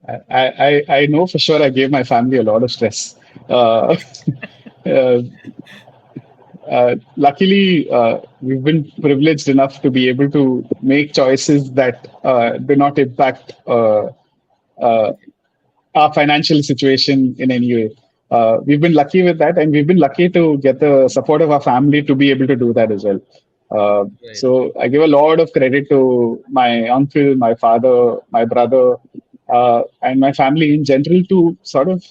I know for sure I gave my family a lot of stress. Uh, uh, Luckily, we've been privileged enough to be able to make choices that do not impact uh, our financial situation in any way. We've been lucky with that, and we've been lucky to get the support of our family to be able to do that as well. Right. So I give a lot of credit to my uncle, my father, my brother, and my family in general to sort of,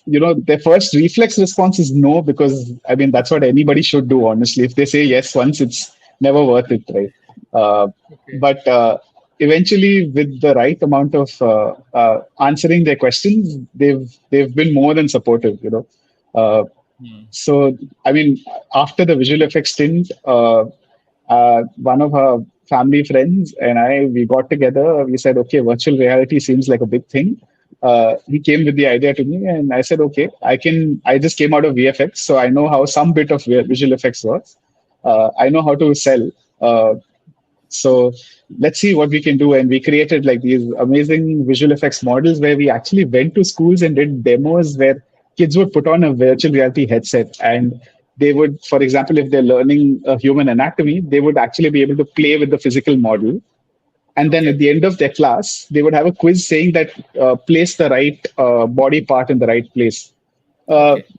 their first reflex response is no, because I mean that's what anybody should do. Honestly, if they say yes once, it's never worth it, right? uh, Okay. but eventually, with the right amount of answering their questions, they've been more than supportive. uh, Hmm. so I mean, after the visual effects stint, one of our family friends and I, we got together. We said, okay, virtual reality seems like a big thing. He came with the idea to me, and I said, okay, I can. I just came out of VFX, so I know how some bit of visual effects works. I know how to sell. Uh, so let's see what we can do. And we created like these amazing visual effects models where we actually went to schools and did demos where kids would put on a virtual reality headset, and they would, for example, if they're learning human anatomy, they would actually be able to play with the physical model. And then at Okay. the end of their class, they would have a quiz saying that place the right body part in the right place. Uh, Okay.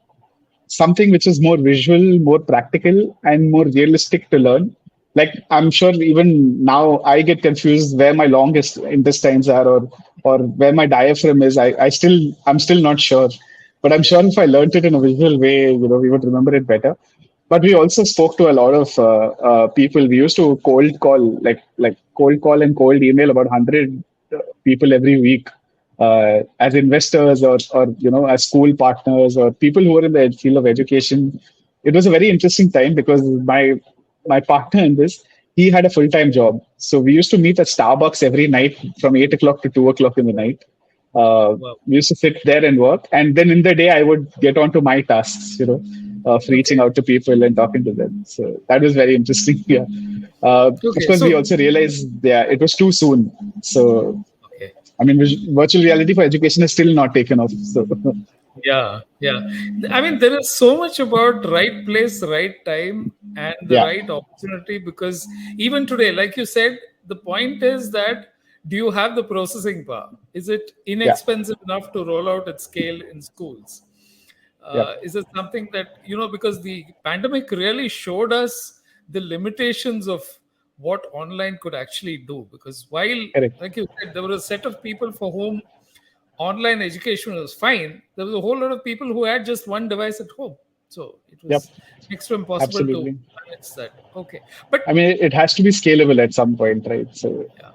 Something which is more visual, more practical, and more realistic to learn. Like I'm sure even now I get confused where my longest intestines are, or where my diaphragm is. I'm still not sure. But I'm Yeah. sure if I learned it in a visual way, we would remember it better. But we also spoke to a lot of people. We used to cold call and cold email about 100 people every week, as investors, or as school partners or people who are in the field of education. It was a very interesting time because my partner in this, he had a full time job, so we used to meet at Starbucks every night from 8 o'clock to 2 o'clock in the night. Wow. We used to sit there and work, and then in the day I would get on to my tasks, of reaching Okay. out to people and talking to them. So that was very interesting. Yeah. Of Okay. course, we So, also realized, yeah, it was too soon. So okay. I mean, virtual reality for education is still not taken off. So Yeah, yeah. I mean, there is so much about right place, right time, and the yeah, right opportunity because even today, like you said, the point is that do you have the processing power? Is it yeah, inexpensive enough to roll out at scale in schools? yeah, Is it something that, because the pandemic really showed us the limitations of what online could actually do? Because while, correct. like you said, there were a set of people for whom online education was fine, there was a whole lot of people who had just one device at home. So it Yep, was next to impossible to absolutely. manage that. Okay. But I mean, it has to be scalable at some point, right? So yeah.